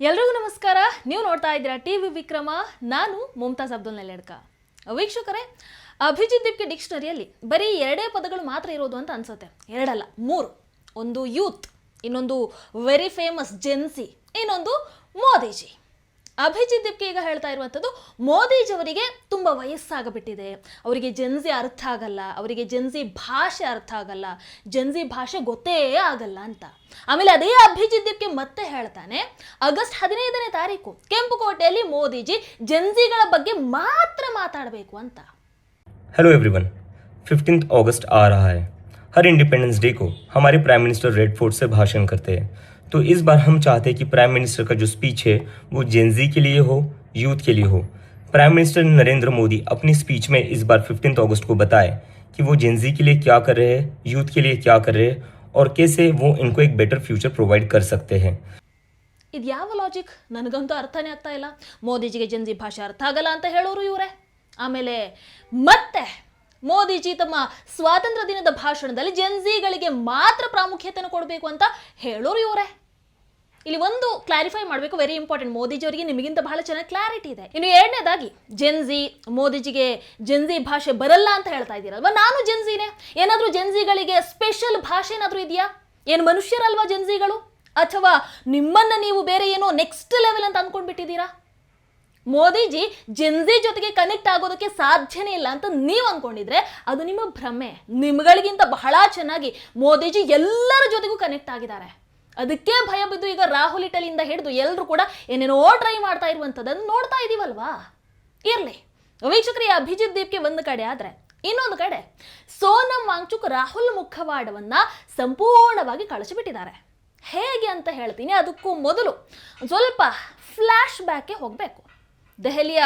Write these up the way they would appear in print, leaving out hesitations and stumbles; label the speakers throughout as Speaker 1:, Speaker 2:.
Speaker 1: ಎಲ್ರಿಗೂ ನಮಸ್ಕಾರ. ನೀವು ನೋಡ್ತಾ ಇದ್ದೀರಾ ಟಿವಿ ವಿಕ್ರಮ. ನಾನು ಮುಮ್ತಾಜ್ ಅಬ್ದುಲ್ ನೆಲೆಡ್ಕ. ವೀಕ್ಷಕರೇ, ಅಭಿಜಿತ್ ದೀಪ್ಗೆ ಡಿಕ್ಷನರಿಯಲ್ಲಿ ಬರೀ 2 ಪದಗಳು ಮಾತ್ರ ಇರೋದು ಅಂತ ಅನ್ಸುತ್ತೆ. 2 ಅಲ್ಲ, 3. ಒಂದು ಯೂತ್, ಇನ್ನೊಂದು ವೆರಿ ಫೇಮಸ್ ಜೆನ್ಸಿ, ಇನ್ನೊಂದು ಮೋದಿಜಿ. ಅಭಿಜಿತ್ ದೀಪ್ಗೆ ಈಗ ಹೇಳ್ತಾ ಇರುವಂಥದ್ದು, ಮೋದಿಜಿ ಅವರಿಗೆ ತುಂಬ ವಯಸ್ಸಾಗಬಿಟ್ಟಿದೆ, ಅವರಿಗೆ ಜೆನ್ಸಿ ಅರ್ಥ ಆಗಲ್ಲ, ಅವರಿಗೆ ಜೆನ್ಸಿ ಭಾಷೆ ಅರ್ಥ ಆಗಲ್ಲ, ಜೆನ್ಸಿ ಭಾಷೆ ಗೊತ್ತೇ ಆಗಲ್ಲ ಅಂತ. ಆಮೇಲೆ ಅದೇ ಅಭಿಜಿತ್ ದೀಪ್ಗೆ ಮತ್ತೆ ಹೇಳ್ತಾನೆ, ಆಗಸ್ಟ್ 15ನೇ ತಾರೀಕು ಕೆಂಪುಕೋಟೆಯಲ್ಲಿ ಮೋದಿಜಿ ಜೆನ್ಸಿಗಳ ಬಗ್ಗೆ ಮಾತ್ರ ಮಾತಾಡಬೇಕು ಅಂತ.
Speaker 2: हेलो एवरीवन, 15 अगस्त आ रहा है. हर इंडिपेंडेंस डे को हमारे प्राइम मिनिस्टर रेड फोर्ट से भाषण करते हैं. तो इस बार हम चाहते हैं कि प्राइम मिनिस्टर का जो स्पीच है वो जेनजी के लिए हो, यूथ के लिए हो. प्राइम मिनिस्टर नरेंद्र मोदी अपनी स्पीच में इस बार 15 अगस्त को बताए कि वो जेनजी के लिए क्या कर रहे हैं, यूथ के लिए क्या कर रहे हैं और कैसे वो इनको एक बेटर फ्यूचर प्रोवाइड कर सकते हैं.
Speaker 1: ಇದು ಯಾವ ಲಾಜಿಕ್? ನನಗಂತೂ ಅರ್ಥನೇ ಆಗ್ತಾ ಇಲ್ಲ. ಮೋದಿಜಿಗೆ ಜೆನ್ಸಿ ಭಾಷೆ ಅರ್ಥ ಆಗಲ್ಲ ಅಂತ ಹೇಳೋರು ಇವರೇ. ಆಮೇಲೆ ಮತ್ತೆ ಮೋದಿಜಿ ತಮ್ಮ ಸ್ವಾತಂತ್ರ್ಯ ದಿನದ ಭಾಷಣದಲ್ಲಿ ಜೆನ್ಸಿಗಳಿಗೆ ಮಾತ್ರ ಪ್ರಾಮುಖ್ಯತೆಯನ್ನು ಕೊಡಬೇಕು ಅಂತ ಹೇಳೋರು ಇವರೇ. ಇಲ್ಲಿ ಒಂದು ಕ್ಲಾರಿಫೈ ಮಾಡಬೇಕು, ವೆರಿ ಇಂಪಾರ್ಟೆಂಟ್. ಮೋದಿಜಿ ಅವರಿಗೆ ನಿಮಗಿಂತ ಬಹಳ ಚೆನ್ನಾಗಿ ಕ್ಲಾರಿಟಿ ಇದೆ. ಇನ್ನು ಎರಡನೇದಾಗಿ, ಜೆನ್ಸಿ, ಮೋದಿಜಿಗೆ ಜೆನ್ಸಿ ಭಾಷೆ ಬರಲ್ಲ ಅಂತ ಹೇಳ್ತಾ ಇದ್ದೀರಲ್ವಾ, ನಾನು ಜೆನ್ಸಿನೇ. ಏನಾದರೂ ಜೆನ್ಸಿಗಳಿಗೆ ಸ್ಪೆಷಲ್ ಭಾಷೆ ಏನಾದರೂ ಇದೆಯಾ? ಏನು ಮನುಷ್ಯರಲ್ವಾ ಜೆನ್ಸಿಗಳು? ಅಥವಾ ನಿಮ್ಮನ್ನ ನೀವು ಬೇರೆ ಏನೋ ನೆಕ್ಸ್ಟ್ ಲೆವೆಲ್ ಅಂತ ಅಂದ್ಕೊಂಡ್ಬಿಟ್ಟಿದ್ದೀರಾ? ಮೋದಿಜಿ ಜೆನ್ಸಿ ಜೊತೆಗೆ ಕನೆಕ್ಟ್ ಆಗೋದಕ್ಕೆ ಸಾಧ್ಯನೇ ಇಲ್ಲ ಅಂತ ನೀವು ಅಂದ್ಕೊಂಡಿದ್ರೆ ಅದು ನಿಮ್ಮ ಭ್ರಮೆ. ನಿಮ್ಗಳಿಗಿಂತ ಬಹಳ ಚೆನ್ನಾಗಿ ಮೋದಿಜಿ ಎಲ್ಲರ ಜೊತೆಗೂ ಕನೆಕ್ಟ್ ಆಗಿದ್ದಾರೆ. ಅದಕ್ಕೆ ಭಯ ಬಿದ್ದು ಈಗ ರಾಹುಲ್ ಇಟಲಿಯಿಂದ ಹಿಡಿದು ಎಲ್ಲರೂ ಕೂಡ ಏನೇನೋ ಟ್ರೈ ಮಾಡ್ತಾ ಇರುವಂಥದ್ದನ್ನು ನೋಡ್ತಾ ಇದೀವಲ್ವಾ. ಇರಲಿ ವೀಕ್ಷಕರಿಗೆ, ಅಭಿಜಿತ್ ದೀಪ್ಗೆ ಒಂದು ಕಡೆ ಆದರೆ, ಇನ್ನೊಂದು ಕಡೆ ಸೋನಮ್ ವಾಂಗ್ಚುಕ್ ರಾಹುಲ್ ಮುಖವಾಡವನ್ನ ಸಂಪೂರ್ಣವಾಗಿ ಕಳಿಸಿಬಿಟ್ಟಿದ್ದಾರೆ. ಹೇಗೆ ಅಂತ ಹೇಳ್ತೀನಿ. ಅದಕ್ಕೂ ಮೊದಲು ಸ್ವಲ್ಪ ಫ್ಲ್ಯಾಶ್ ಬ್ಯಾಕ್ಗೆ ಹೋಗಬೇಕು. ದೆಹಲಿಯ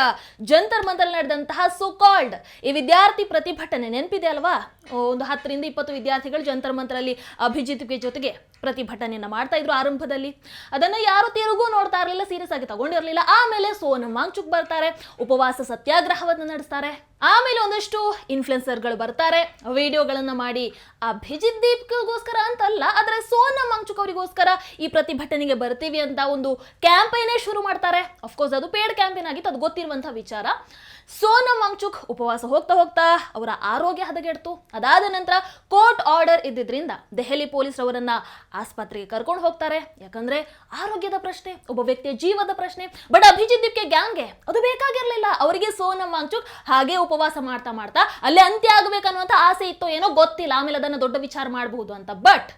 Speaker 1: ಜಂತರ್ ಮಂತರ್ ನಡೆದಂತಹ ಸೋಕಾಲ್ಡ್ ಈ ವಿದ್ಯಾರ್ಥಿ ಪ್ರತಿಭಟನೆ ನೆನಪಿದೆ ಅಲ್ವಾ? ಒಂದು 10ರಿಂದ 20 ವಿದ್ಯಾರ್ಥಿಗಳು ಜಂತರ್ ಮಂತರಲ್ಲಿ ಅಭಿಜಿತ್ಗೆ ಜೊತೆಗೆ ಪ್ರತಿಭಟನೆಯನ್ನು ಮಾಡ್ತಾ ಇದ್ರು ಆರಂಭದಲ್ಲಿ. ಅದನ್ನು ಯಾರು ತಿರುಗೂ ನೋಡ್ತಾ ಇರಲಿಲ್ಲ, ಸೀರಿಯಸ್ ಆಗಿ ತಗೊಂಡಿರಲಿಲ್ಲ. ಆಮೇಲೆ ಸೋನಮ್ ವಾಂಗ್ಚುಕ್ ಬರ್ತಾರೆ, ಉಪವಾಸ ಸತ್ಯಾಗ್ರಹವನ್ನು ನಡೆಸ್ತಾರೆ. ಆಮೇಲೆ ಒಂದಷ್ಟು ಇನ್ಫ್ಲುಯೆನ್ಸರ್ಗಳು ಬರ್ತಾರೆ, ವಿಡಿಯೋಗಳನ್ನು ಮಾಡಿ ಅಭಿಜಿತ್ ದೀಪ್ಗೋಸ್ಕರ ಅಂತಲ್ಲ, ಆದರೆ ಸೋನಮ್ ವಾಂಗ್ಚುಕ್ ಅವರಿಗೋಸ್ಕರ ಈ ಪ್ರತಿಭಟನೆಗೆ ಬರ್ತೀವಿ ಅಂತ ಒಂದು ಕ್ಯಾಂಪೇನೇ ಶುರು ಮಾಡ್ತಾರೆ. ಅಫ್ಕೋರ್ಸ್ ಅದು ಪೇಡ್ ಕ್ಯಾಂಪೇನ್ ಆಗಿತ್ತು, ಅದು ಗೊತ್ತಿರುವಂತಹ ವಿಚಾರ. ಸೋನಮ್ ವಾಂಗ್ಚುಕ್ ಉಪವಾಸ ಹೋಗ್ತಾ ಹೋಗ್ತಾ ಅವರ ಆರೋಗ್ಯ ಹದಗೆಡ್ತು. ಅದಾದ ನಂತರ ಕೋರ್ಟ್ ಆರ್ಡರ್ ಇದ್ದಿದ್ರಿಂದ ದೆಹಲಿ ಪೊಲೀಸ್ ಅವರನ್ನ ಆಸ್ಪತ್ರೆಗೆ ಕರ್ಕೊಂಡು ಹೋಗ್ತಾರೆ. ಯಾಕಂದ್ರೆ ಆರೋಗ್ಯದ ಪ್ರಶ್ನೆ, ಒಬ್ಬ ವ್ಯಕ್ತಿಯ ಜೀವದ ಪ್ರಶ್ನೆ. ಬಟ್ ಅಭಿಜಿತ್ ದೀಪ್ಗೆ ಗ್ಯಾಂಗ್ಗೆ ಅದು ಬೇಕಾಗಿರ್ಲಿಲ್ಲ. ಅವರಿಗೆ ಸೋನಮ್ ವಾಂಗ್ಚುಕ್ ಹಾಗೆ ಉಪವಾಸ ಮಾಡ್ತಾ ಮಾಡ್ತಾ ಅಲ್ಲೇ ಅಂತ್ಯ ಆಗಬೇಕನ್ನುವಂತ ಆಸೆ ಇತ್ತೋ ಏನೋ ಗೊತ್ತಿಲ್ಲ. ಆಮೇಲೆ ಅದನ್ನ ದೊಡ್ಡ ವಿಚಾರ ಮಾಡಬಹುದು ಅಂತ. ಬಟ್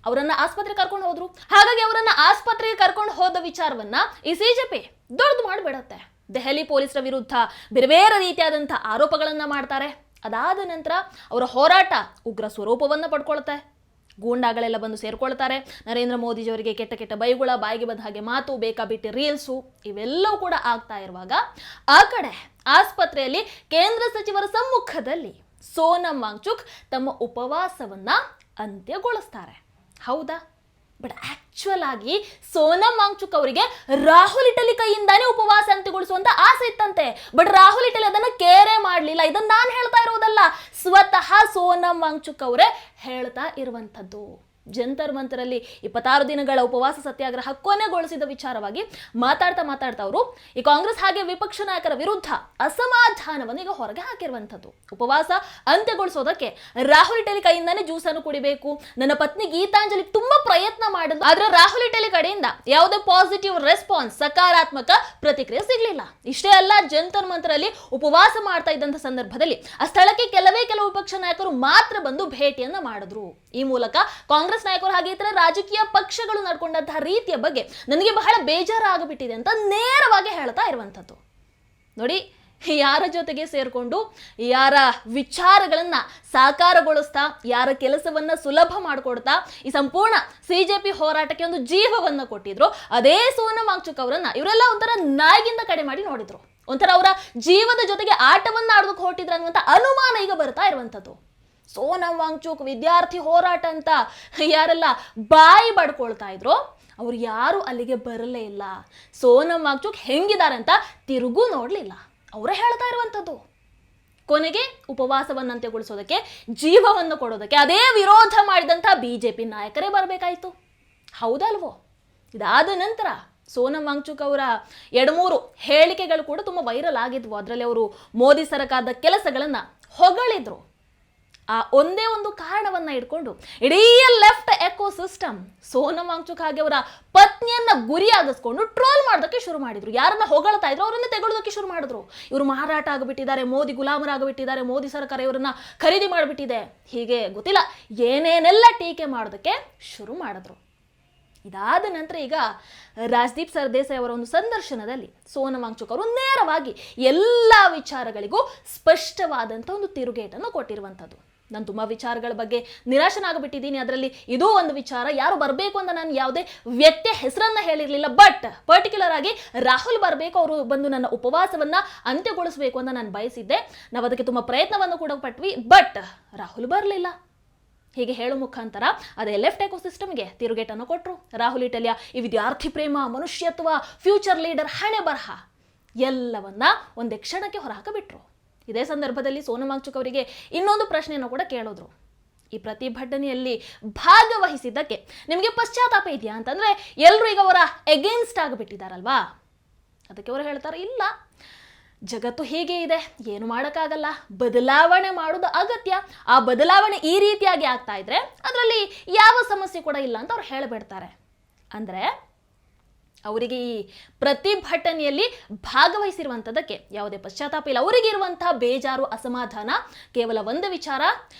Speaker 1: ಅವರನ್ನ ಆಸ್ಪತ್ರೆಗೆ ಕರ್ಕೊಂಡು ಹೋದ್ರು. ಹಾಗಾಗಿ ಅವರನ್ನ ಆಸ್ಪತ್ರೆಗೆ ಕರ್ಕೊಂಡು ಹೋದ ವಿಚಾರವನ್ನ ಈ ಸಿಜೆಪಿ ದೊಡ್ಡದು ಮಾಡಿಬಿಡತ್ತೆ. ದೆಹಲಿ ಪೊಲೀಸರ ವಿರುದ್ಧ ಬೇರೆ ಬೇರೆ ರೀತಿಯಾದಂತಹ ಆರೋಪಗಳನ್ನ ಮಾಡ್ತಾರೆ. ಅದಾದ ನಂತರ ಅವರ ಹೋರಾಟ ಉಗ್ರ ಸ್ವರೂಪವನ್ನ ಪಡ್ಕೊಳ್ತೆ. ಗೂಂಡಾಗಳೆಲ್ಲ ಬಂದು ಸೇರ್ಕೊಳ್ತಾರೆ. ನರೇಂದ್ರ ಮೋದಿಜಿ ಅವರಿಗೆ ಕೆಟ್ಟ ಕೆಟ್ಟ ಬೈಗುಳ, ಬಾಯಿಗೆ ಬಂದ ಹಾಗೆ ಮಾತು, ಬೇಕಾಬಿಟ್ಟಿ ರೀಲ್ಸು, ಇವೆಲ್ಲವೂ ಕೂಡ ಆಗ್ತಾ ಇರುವಾಗ ಆ ಕಡೆ ಆಸ್ಪತ್ರೆಯಲ್ಲಿ ಕೇಂದ್ರ ಸಚಿವರ ಸಮ್ಮುಖದಲ್ಲಿ ಸೋನಮ್ ವಾಂಗ್ಚುಕ್ ತಮ್ಮ ಉಪವಾಸವನ್ನ ಅಂತ್ಯಗೊಳಿಸ್ತಾರೆ. ಹೌದಾ? ಬಟ್ ಆಕ್ಚುಯಲ್ ಆಗಿ ಸೋನಮ್ ವಾಂಗ್ಚುಕ್ ಅವರಿಗೆ ರಾಹುಲ್ ಇಟಲಿ ಕೈಯಿಂದಾನೇ ಉಪವಾಸ ಅಂತ್ಯಗೊಳಿಸುವಂತ ಆಸೆ ಇತ್ತಂತೆ. ಬಟ್ ರಾಹುಲ್ ಇಟಲಿ ಅದನ್ನ ಕೇರೆ ಮಾಡಲಿಲ್ಲ. ಇದನ್ನ ನಾನು ಹೇಳ್ತಾ ಇರೋದಲ್ಲ, ಸ್ವತಃ ಸೋನಮ್ ವಾಂಗ್ಚುಕ್ ಅವರೇ ಹೇಳ್ತಾ ಇರುವಂಥದ್ದು. ಜಂತರ್ ಮಂತರಲ್ಲಿ 26 ದಿನಗಳ ಉಪವಾಸ ಸತ್ಯಾಗ್ರಹ ಕೊನೆಗೊಳಿಸಿದ ವಿಚಾರವಾಗಿ ಮಾತಾಡ್ತಾ ಅವರು ಈ ಕಾಂಗ್ರೆಸ್ ಹಾಗೆ ವಿಪಕ್ಷ ನಾಯಕರ ವಿರುದ್ಧ ಅಸಮಾಧಾನವನ್ನು ಈಗ ಹೊರಗೆ ಹಾಕಿರುವಂಥದ್ದು. ಉಪವಾಸ ಅಂತ್ಯಗೊಳಿಸೋದಕ್ಕೆ ರಾಹುಲ್ ಇಟಲಿ ಕೈಯಿಂದಾನೇ ಜ್ಯೂಸನ್ನು ಕುಡಿಬೇಕು, ನನ್ನ ಪತ್ನಿ ಗೀತಾಂಜಲಿ ತುಂಬಾ ಪ್ರಯತ್ನ ಮಾಡಿದ್ರು, ಆದ್ರೆ ರಾಹುಲ್ ಇಟಲಿ ಕಡೆಯಿಂದ ಯಾವುದೇ ಪಾಸಿಟಿವ್ ರೆಸ್ಪಾನ್ಸ್, ಸಕಾರಾತ್ಮಕ ಪ್ರತಿಕ್ರಿಯೆ ಸಿಗ್ಲಿಲ್ಲ. ಇಷ್ಟೇ ಅಲ್ಲ, ಜಂತರ್ ಮಂತರಲ್ಲಿ ಉಪವಾಸ ಮಾಡ್ತಾ ಇದ್ದಂಥ ಸಂದರ್ಭದಲ್ಲಿ ಆ ಸ್ಥಳಕ್ಕೆ ಕೆಲವು ವಿಪಕ್ಷ ನಾಯಕರು ಮಾತ್ರ ಬಂದು ಭೇಟಿಯನ್ನ ಮಾಡಿದ್ರು. ಈ ಮೂಲಕ ಕಾಂಗ್ರೆಸ್ ನಾಯಕರು ಹಾಗೆ ಇತರ ರಾಜಕೀಯ ಪಕ್ಷಗಳು ನಡ್ಕೊಂಡಂತಹ ರೀತಿಯ ಬಗ್ಗೆ ನನಗೆ ಬಹಳ ಬೇಜಾರಾಗಿಬಿಟ್ಟಿದೆ ಅಂತ ನೇರವಾಗಿ ಹೇಳ್ತಾ ಇರುವಂಥದ್ದು. ನೋಡಿ, ಯಾರ ಜೊತೆಗೆ ಸೇರ್ಕೊಂಡು ಯಾರ ವಿಚಾರಗಳನ್ನ ಸಾಕಾರಗೊಳಿಸ್ತಾ, ಯಾರ ಕೆಲಸವನ್ನ ಸುಲಭ ಮಾಡಿಕೊಡ್ತಾ ಈ ಸಂಪೂರ್ಣ ಸಿಜೆಪಿ ಹೋರಾಟಕ್ಕೆ ಒಂದು ಜೀವವನ್ನ ಕೊಟ್ಟಿದ್ರು, ಅದೇ ಸೋನಮ್ ವಾಂಗ್ಚುಕ್ ಅವರನ್ನ ಇವರೆಲ್ಲ ಒಂಥರ ನಾಯಿಗಿಂತ ಕಡೆ ಮಾಡಿ ನೋಡಿದ್ರು. ಒಂಥರ ಅವರ ಜೀವದ ಜೊತೆಗೆ ಆಟವನ್ನ ಆಡೋದಕ್ಕೆ ಹೊರಟಿದ್ರು ಅನ್ನುವಂಥ ಅನುಮಾನ ಈಗ ಬರ್ತಾ ಇರುವಂಥದ್ದು. ಸೋನಮ್ ವಾಂಗ್ಚುಕ್ ವಿದ್ಯಾರ್ಥಿ ಹೋರಾಟ ಅಂತ ಯಾರೆಲ್ಲ ಬಾಯಿ ಬಡ್ಕೊಳ್ತಾ ಇದ್ರು, ಅವ್ರು ಯಾರು ಅಲ್ಲಿಗೆ ಬರಲೇ ಇಲ್ಲ. ಸೋನಮ್ ವಾಂಗ್ಚುಕ್ ಹೆಂಗಿದ್ದಾರೆ ಅಂತ ತಿರುಗೂ ನೋಡ್ಲಿಲ್ಲ. ಅವರೇ ಹೇಳ್ತಾ ಇರುವಂಥದ್ದು. ಕೊನೆಗೆ ಉಪವಾಸವನ್ನು ಅಂತ್ಯಗೊಳಿಸೋದಕ್ಕೆ, ಜೀವವನ್ನು ಕೊಡೋದಕ್ಕೆ ಅದೇ ವಿರೋಧ ಮಾಡಿದಂಥ ಬಿಜೆಪಿ ನಾಯಕರೇ ಬರಬೇಕಾಯಿತು. ಹೌದಲ್ವೋ? ಇದಾದ ನಂತರ ಸೋನಂ ವಾಂಗ್ಚುಕ್ ಅವರ 2-3 ಹೇಳಿಕೆಗಳು ಕೂಡ ತುಂಬ ವೈರಲ್ ಆಗಿದ್ವು. ಅದರಲ್ಲಿ ಅವರು ಮೋದಿ ಸರ್ಕಾರದ ಕೆಲಸಗಳನ್ನು ಹೊಗಳಿದ್ರು. ಆ ಒಂದೇ ಒಂದು ಕಾರಣವನ್ನ ಇಟ್ಕೊಂಡು ಇಡೀ ಲೆಫ್ಟ್ ಎಕೋಸಿಸ್ಟಮ್ ಸೋನಂ ವಾಂಗ್ಚುಕ್ ಹಾಗೆ ಅವರ ಪತ್ನಿಯನ್ನ ಗುರಿಯಾಗಿಸ್ಕೊಂಡು ಟ್ರೋಲ್ ಮಾಡೋದಕ್ಕೆ ಶುರು ಮಾಡಿದ್ರು. ಯಾರನ್ನ ಹೊಗಳ್ತಾ ಇದ್ರು ಅವರನ್ನ ತೆಗೊಳ್ಳೋದಕ್ಕೆ ಶುರು ಮಾಡಿದ್ರು. ಇವರು ಮಾರಾಟ ಆಗಿಬಿಟ್ಟಿದ್ದಾರೆ, ಮೋದಿ ಗುಲಾಮರಾಗಿಬಿಟ್ಟಿದ್ದಾರೆ, ಮೋದಿ ಸರ್ಕಾರ ಇವರನ್ನ ಖರೀದಿ ಮಾಡಿಬಿಟ್ಟಿದೆ, ಹೀಗೆ ಗೊತ್ತಿಲ್ಲ ಏನೇನೆಲ್ಲ ಟೀಕೆ ಮಾಡೋದಕ್ಕೆ ಶುರು ಮಾಡಿದ್ರು. ಇದಾದ ನಂತರ ಈಗ ರಾಜ್ದೀಪ್ ಸರ್ದೇಸಾಯಿ ಅವರ ಒಂದು ಸಂದರ್ಶನದಲ್ಲಿ ಸೋನಂ ವಾಂಗ್ಚುಕ್ ಅವರು ನೇರವಾಗಿ ಎಲ್ಲ ವಿಚಾರಗಳಿಗೂ ಸ್ಪಷ್ಟವಾದಂಥ ಒಂದು ತಿರುಗೇಟನ್ನು ಕೊಟ್ಟಿರುವಂಥದ್ದು. ನಾನು ತುಂಬ ವಿಚಾರಗಳ ಬಗ್ಗೆ ನಿರಾಶನಾಗಿಬಿಟ್ಟಿದ್ದೀನಿ. ಅದರಲ್ಲಿ ಇದೂ ಒಂದು ವಿಚಾರ. ಯಾರು ಬರಬೇಕು ಅಂತ ನಾನು ಯಾವುದೇ ವ್ಯಕ್ತಿಯ ಹೆಸರನ್ನ ಹೇಳಿರಲಿಲ್ಲ, ಬಟ್ ಪರ್ಟಿಕ್ಯುಲರ್ ಆಗಿ ರಾಹುಲ್ ಬರಬೇಕು, ಅವರು ಬಂದು ನನ್ನ ಉಪವಾಸವನ್ನ ಅಂತ್ಯಗೊಳಿಸಬೇಕು ಅಂತ ನಾನು ಬಯಸಿದ್ದೆ. ನಾವು ಅದಕ್ಕೆ ತುಂಬ ಪ್ರಯತ್ನವನ್ನು ಕೂಡ ಪಟ್ವಿ, ಬಟ್ ರಾಹುಲ್ ಬರಲಿಲ್ಲ. ಹೀಗೆ ಹೇಳೋ ಮುಖಾಂತರ ಅದೇ ಲೆಫ್ಟ್ ಎಕೋಸಿಸ್ಟಮ್ಗೆ ತಿರುಗೇಟನ್ನು ಕೊಟ್ಟರು. ರಾಹುಲ್ ಇಟಲಿಯ ಈ ವಿದ್ಯಾರ್ಥಿ ಪ್ರೇಮ, ಮನುಷ್ಯತ್ವ, ಫ್ಯೂಚರ್ ಲೀಡರ್, ಹಣೆ ಬರಹ ಎಲ್ಲವನ್ನ ಒಂದೇ ಕ್ಷಣಕ್ಕೆ ಹೊರಹಾಕಬಿಟ್ರು. ಇದೇ ಸಂದರ್ಭದಲ್ಲಿ ಸೋನಂ ವಾಂಗ್ಚುಕ್ ಅವರಿಗೆ ಇನ್ನೊಂದು ಪ್ರಶ್ನೆಯನ್ನು ಕೂಡ ಕೇಳಿದ್ರು. ಈ ಪ್ರತಿಭಟನೆಯಲ್ಲಿ ಭಾಗವಹಿಸಿದ್ದಕ್ಕೆ ನಿಮಗೆ ಪಶ್ಚಾತ್ತಾಪ ಇದೆಯಾ ಅಂತಂದ್ರೆ, ಎಲ್ಲರೂ ಈಗ ಅವರ ಎಗೇನ್ಸ್ಟ್ ಆಗಿಬಿಟ್ಟಿದ್ದಾರಲ್ವಾ. ಅದಕ್ಕೆ ಅವರು ಹೇಳ್ತಾರೆ, ಇಲ್ಲ, ಜಗತ್ತು ಹೀಗೆ ಇದೆ, ಏನು ಮಾಡೋಕ್ಕಾಗಲ್ಲ, ಬದಲಾವಣೆ ಮಾಡೋದು ಅಗತ್ಯ. ಆ ಬದಲಾವಣೆ ಈ ರೀತಿಯಾಗಿ ಆಗ್ತಾ ಇದ್ರೆ ಅದರಲ್ಲಿ ಯಾವ ಸಮಸ್ಯೆ ಕೂಡ ಇಲ್ಲ ಅಂತ ಅವ್ರು ಹೇಳಿಬಿಡ್ತಾರೆ. ಅಂದರೆ ಅವರಿಗೆ ಈ ಪ್ರತಿಭಟನೆಯಲ್ಲಿ ಭಾಗವಹಿಸಿರುವಂಥದ್ದಕ್ಕೆ ಯಾವುದೇ ಪಶ್ಚಾತ್ತಾಪ ಇಲ್ಲ. ಅವರಿಗೆ ಇರುವಂತಹ ಬೇಜಾರು, ಅಸಮಾಧಾನ ಕೇವಲ ಒಂದು ವಿಚಾರ,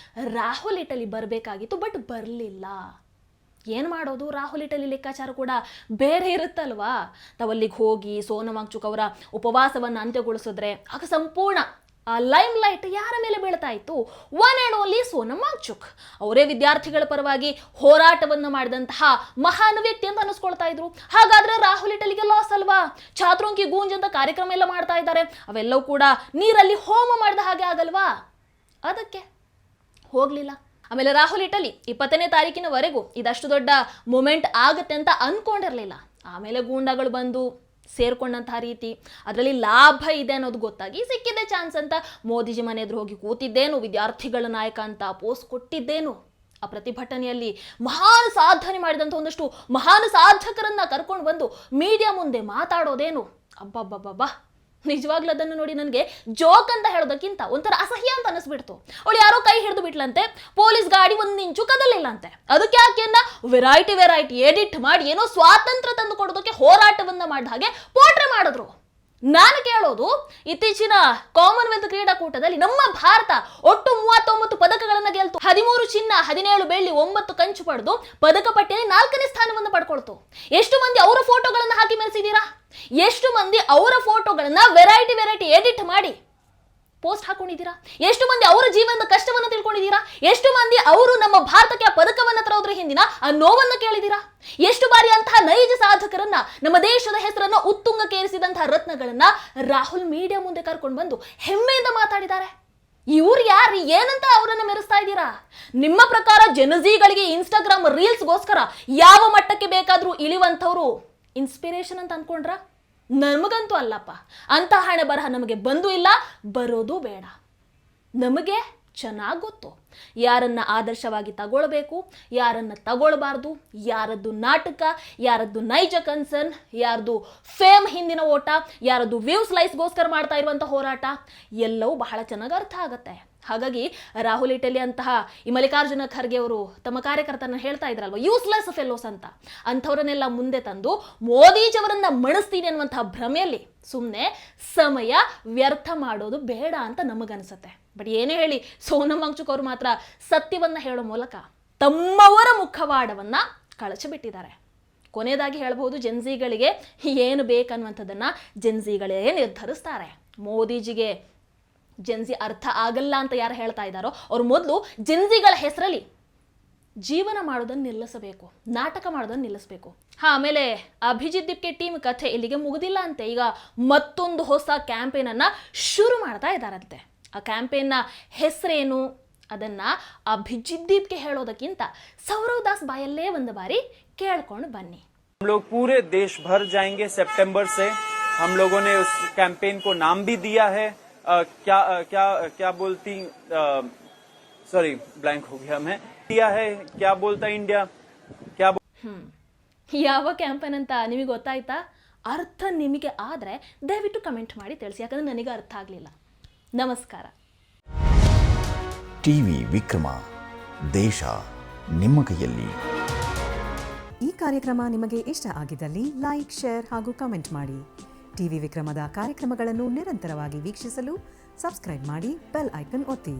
Speaker 1: ರಾಹುಲ್ ಇಟಲಿ ಬರಬೇಕಾಗಿತ್ತು ಬಟ್ ಬರಲಿಲ್ಲ. ಏನು ಮಾಡೋದು, ರಾಹುಲ್ ಇಟಲಿ ಲೆಕ್ಕಾಚಾರ ಕೂಡ ಬೇರೆ ಇರುತ್ತಲ್ವಾ. ತಾವಲ್ಲಿಗೆ ಹೋಗಿ ಸೋನಂ ವಾಂಗ್ಚುಕ್ ಅವರ ಉಪವಾಸವನ್ನು ಅಂತ್ಯಗೊಳಿಸಿದ್ರೆ ಆಗ ಸಂಪೂರ್ಣ ಲೈಮ್ ಲೈಟ್ ಯಾರ ಮೇಲೆ ಬೀಳ್ತಾ ಇತ್ತು? One and only Sonam Wangchuk. ಅವರೇ ವಿದ್ಯಾರ್ಥಿಗಳ ಪರವಾಗಿ ಹೋರಾಟವನ್ನು ಮಾಡಿದಂತಹ ಮಹಾನ್ ವ್ಯಕ್ತಿ ಅಂತ ಅನಿಸ್ಕೊಳ್ತಾ ಇದ್ರು. ಹಾಗಾದ್ರೆ ರಾಹುಲ್ ಇಟಲಿಗೆ ಲಾಸ್ ಅಲ್ವಾ? ಛಾತ್ರೋಂಕಿ ಗೂಂಜ್ ಅಂತ ಕಾರ್ಯಕ್ರಮ ಎಲ್ಲ ಮಾಡ್ತಾ ಇದ್ದಾರೆ, ಅವೆಲ್ಲವೂ ಕೂಡ ನೀರಲ್ಲಿ ಹೋಮ ಮಾಡಿದ ಹಾಗೆ ಆಗಲ್ವಾ? ಅದಕ್ಕೆ ಹೋಗ್ಲಿಲ್ಲ. ಆಮೇಲೆ ರಾಹುಲ್ ಇಟಲಿ 20ನೇ ತಾರೀಕಿನವರೆಗೂ ಇದಷ್ಟು ದೊಡ್ಡ ಮೂಮೆಂಟ್ ಆಗುತ್ತೆ ಅಂತ ಅನ್ಕೊಂಡಿರಲಿಲ್ಲ. ಆಮೇಲೆ ಗೂಂಡಾಗಳು ಬಂದು ಸೇರ್ಕೊಂಡಂತಹ ರೀತಿ, ಅದರಲ್ಲಿ ಲಾಭ ಇದೆ ಅನ್ನೋದು ಗೊತ್ತಾಗಿ ಸಿಕ್ಕಿದೆ ಚಾನ್ಸ್ ಅಂತ ಮೋದಿಜಿ ಮನೆ ಎದುರು ಹೋಗಿ ಕೂತಿದ್ದೇನು, ವಿದ್ಯಾರ್ಥಿಗಳ ನಾಯಕ ಅಂತ ಪೋಸ್ಟ್ ಕೊಟ್ಟಿದ್ದೇನು, ಆ ಪ್ರತಿಭಟನೆಯಲ್ಲಿ ಮಹಾನ್ ಸಾಧನೆ ಮಾಡಿದಂಥ ಒಂದಷ್ಟು ಮಹಾನ್ ಸಾಧಕರನ್ನ ಕರ್ಕೊಂಡು ಬಂದು ಮೀಡಿಯಾ ಮುಂದೆ ಮಾತಾಡೋದೇನು, ಅಬ್ಬಬ್ಬಬ್ಬಾ, ನಿಜವಾಗ್ಲೂ ಅದನ್ನು ನೋಡಿ ನನಗೆ ಜೋಕ್ ಅಂತ ಹೇಳೋದಕ್ಕಿಂತ ಒಂಥರ ಅಸಹ್ಯ ಅಂತ ಅನಿಸ್ಬಿಡ್ತು. ಅವಳು ಯಾರೋ ಕೈ ಹಿಡಿದು ಬಿಟ್ಲಂತೆ, ಪೊಲೀಸ್ ಗಾಡಿ 1 ಇಂಚು ಕದಲಿಲ್ಲ ಅಂತೆ. ಅದಕ್ಕೆ ಆಕೆಯನ್ನ ವೆರೈಟಿ ಎಡಿಟ್ ಮಾಡಿ ಏನೋ ಸ್ವಾತಂತ್ರ್ಯ ತಂದು ಕೊಡೋದಕ್ಕೆ ಹೋರಾಟವನ್ನ ಮಾಡಿದ ಹಾಗೆ ಪೋಟ್ರೆ ಮಾಡಿದ್ರು. ನಾನು ಕೇಳೋದು, ಇತ್ತೀಚಿನ ಕಾಮನ್ವೆಲ್ತ್ ಕ್ರೀಡಾಕೂಟದಲ್ಲಿ ನಮ್ಮ ಭಾರತ ಒಟ್ಟು 39 ಪದಕಗಳನ್ನು ಗೆಲ್ತು. 13 ಚಿನ್ನ, 17 ಬೆಳ್ಳಿ, 9 ಕಂಚು ಪಡೆದು ಪದಕ ಪಟ್ಟಿಯಲ್ಲಿ 4ನೇ ಸ್ಥಾನವನ್ನು ಪಡ್ಕೊಳ್ತು. ಎಷ್ಟು ಮಂದಿ ಅವರ ಫೋಟೋಗಳನ್ನು ಹಾಕಿ ಮೆರೆಸಿದ್ದೀರಾ? ಎಷ್ಟು ಮಂದಿ ಅವರ ಫೋಟೋಗಳನ್ನ ವೆರೈಟಿ ಎಡಿಟ್ ಮಾಡಿ ಪೋಸ್ಟ್ ಹಾಕೊಂಡಿದ್ದೀರಾ? ಎಷ್ಟು ಮಂದಿ ಅವರ ಜೀವನದ ಕಷ್ಟವನ್ನು ತಿಳ್ಕೊಂಡಿದ್ದೀರಾ? ಎಷ್ಟು ಮಂದಿ ಅವರು ನಮ್ಮ ಭಾರತಕ್ಕೆ ಆ ಪದಕವನ್ನು ತರೋದ್ರ ಹಿಂದಿನ ಆ ನೋವನ್ನು ಕೇಳಿದ್ದೀರಾ? ಎಷ್ಟು ಬಾರಿ ಅಂತಹ ನೈಜ ಸಾಧಕರನ್ನ, ನಮ್ಮ ದೇಶದ ಹೆಸರನ್ನ ಉತ್ತುಂಗಕ್ಕೇರಿಸಿದಂತಹ ರತ್ನಗಳನ್ನ ರಾಹುಲ್ ಮೀಡಿಯಾ ಮುಂದೆ ಕರ್ಕೊಂಡು ಬಂದು ಹೆಮ್ಮೆಯಿಂದ ಮಾತಾಡಿದ್ದಾರೆ. ಇವ್ರು ಯಾರು, ಏನಂತ ಅವರನ್ನ ಮೆರೆಸ್ತಾ ಇದ್ದೀರಾ? ನಿಮ್ಮ ಪ್ರಕಾರ ಜನಜಿಗಳಿಗೆ ಇನ್ಸ್ಟಾಗ್ರಾಮ್ ರೀಲ್ಸ್ಗೋಸ್ಕರ ಯಾವ ಮಟ್ಟಕ್ಕೆ ಬೇಕಾದ್ರೂ ಇಳಿಯುವಂಥವ್ರು ಇನ್ಸ್ಪಿರೇಷನ್ ಅಂತ ಅನ್ಕೊಂಡ್ರ? ನಮಗಂತೂ ಅಲ್ಲಪ್ಪ, ಅಂತ ಹಣೆ ಬರಹ ನಮಗೆ ಬಂದೂ ಇಲ್ಲ, ಬರೋದು ಬೇಡ. ನಮಗೆ ಚೆನ್ನಾಗಿ ಗೊತ್ತು ಯಾರನ್ನ ಆದರ್ಶವಾಗಿ ತಗೊಳ್ಬೇಕು, ಯಾರನ್ನ ತಗೊಳ್ಬಾರ್ದು, ಯಾರದ್ದು ನಾಟಕ, ಯಾರದ್ದು ನೈಜ ಕನ್ಸರ್ನ್, ಯಾರದ್ದು ಫೇಮ್ ಹಿಂದಿನ ಓಟ, ಯಾರದ್ದು ವ್ಯೂಸ್ ಲೈಸ್ಗೋಸ್ಕರ ಮಾಡ್ತಾ ಇರುವಂಥ ಹೋರಾಟ, ಎಲ್ಲವೂ ಬಹಳ ಚೆನ್ನಾಗಿ ಅರ್ಥ ಆಗತ್ತೆ. ಹಾಗಾಗಿ ರಾಹುಲ್ ಇಟಲಿ ಅಂತಹ ಈ ಮಲ್ಲಿಕಾರ್ಜುನ ಖರ್ಗೆ ಅವರು ತಮ್ಮ ಕಾರ್ಯಕರ್ತರನ್ನ ಹೇಳ್ತಾ ಇದ್ರಲ್ವ, ಯೂಸ್ಲೆಸ್ ಫೆಲೋಸ್ ಅಂತ, ಅಂಥವ್ರನ್ನೆಲ್ಲ ಮುಂದೆ ತಂದು ಮೋದಿಜಿಯವರನ್ನ ಮಣಿಸ್ತೀನಿ ಅನ್ನುವಂತಹ ಭ್ರಮೆಯಲ್ಲಿ ಸುಮ್ಮನೆ ಸಮಯ ವ್ಯರ್ಥ ಮಾಡೋದು ಬೇಡ ಅಂತ ನಮಗನ್ಸುತ್ತೆ. ಬಟ್ ಏನೇ ಹೇಳಿ ಸೋನಂ ವಾಂಗ್ಚುಕ್ ಅವರು ಮಾತ್ರ ಸತ್ಯವನ್ನ ಹೇಳೋ ಮೂಲಕ ತಮ್ಮವರ ಮುಖವಾಡವನ್ನ ಕಳಚಿಬಿಟ್ಟಿದ್ದಾರೆ. ಕೊನೆಯದಾಗಿ ಹೇಳಬಹುದು, ಜೆನ್ಸಿಗಳಿಗೆ ಏನು ಬೇಕನ್ನುವಂಥದ್ದನ್ನ ಜೆನ್ಸಿಗಳೇ ನಿರ್ಧರಿಸ್ತಾರೆ. ಮೋದಿಜಿಗೆ ಜೆನ್ಸಿ ಅರ್ಥ ಆಗಲ್ಲ ಅಂತ ಯಾರು ಹೇಳ್ತಾ ಇದ್ದಾರೋ ಅವ್ರು ಮೊದಲು ಜೆನ್ಸಿಗಳ ಹೆಸರಲ್ಲಿ ಜೀವನ ಮಾಡೋದನ್ನು ನಿಲ್ಲಿಸಬೇಕು, ನಾಟಕ ಮಾಡೋದನ್ನು ನಿಲ್ಲಿಸಬೇಕು. ಆಮೇಲೆ ಅಭಿಜಿತ್ ದಿಪ್ಕೆ ಟೀಮ್ ಕಥೆ ಇಲ್ಲಿಗೆ ಮುಗಿದಿಲ್ಲ ಅಂತೆ. ಈಗ ಮತ್ತೊಂದು ಹೊಸ ಕ್ಯಾಂಪೇನ್ ಅನ್ನ ಶುರು ಮಾಡ್ತಾ ಇದ್ದಾರಂತೆ. ಆ ಕ್ಯಾಂಪೇನ್ನ ಹೆಸರೇನು ಅದನ್ನ ಅಭಿಜಿತ್ ದೀಪ್ಗೆ ಹೇಳೋದಕ್ಕಿಂತ ಸೌರವ್ ದಾಸ್ ಬಾಯಲ್ಲೇ ಒಂದು ಬಾರಿ ಕೇಳ್ಕೊಂಡು ಬನ್ನಿ.
Speaker 3: हम लोग पूरे देश भर जाएंगे सितंबर से. हम लोगों ने उस कैंपेन को नाम भी दिया है, क्या बोलती, सॉरी ब्लैंक हो गया मैं, दिया है क्या बोलता इंडिया, क्या
Speaker 1: ಯಾವ ಕ್ಯಾಂಪೇನ್ ಅಂತ ನಿಮಗೆ ಗೊತ್ತಾಯ್ತಾ? ಅರ್ಥ ನಿಮಗೆ ಆದರೆ ದಯವಿಟ್ಟು ಕಮೆಂಟ್ ಮಾಡಿ ತಿಳಿಸಿ, ಯಾಕಂದರೆ ನನಗೆ ಅರ್ಥ ಆಗಲಿಲ್ಲ. ನಮಸ್ಕಾರ.
Speaker 4: ಟಿವಿ ವಿಕ್ರಮ, ದೇಶ ನಿಮ್ಮ ಕೈಯಲ್ಲಿ.
Speaker 5: ಈ ಕಾರ್ಯಕ್ರಮ ನಿಮಗೆ ಇಷ್ಟ ಆಗಿದ್ದಲ್ಲಿ ಲೈಕ್, ಶೇರ್ ಹಾಗೂ ಕಮೆಂಟ್ ಮಾಡಿ. ಟಿವಿ ವಿಕ್ರಮದ ಕಾರ್ಯಕ್ರಮಗಳನ್ನು ನಿರಂತರವಾಗಿ ವೀಕ್ಷಿಸಲು ಸಬ್ಸ್ಕ್ರೈಬ್ ಮಾಡಿ, ಬೆಲ್ ಐಕನ್ ಒತ್ತಿ.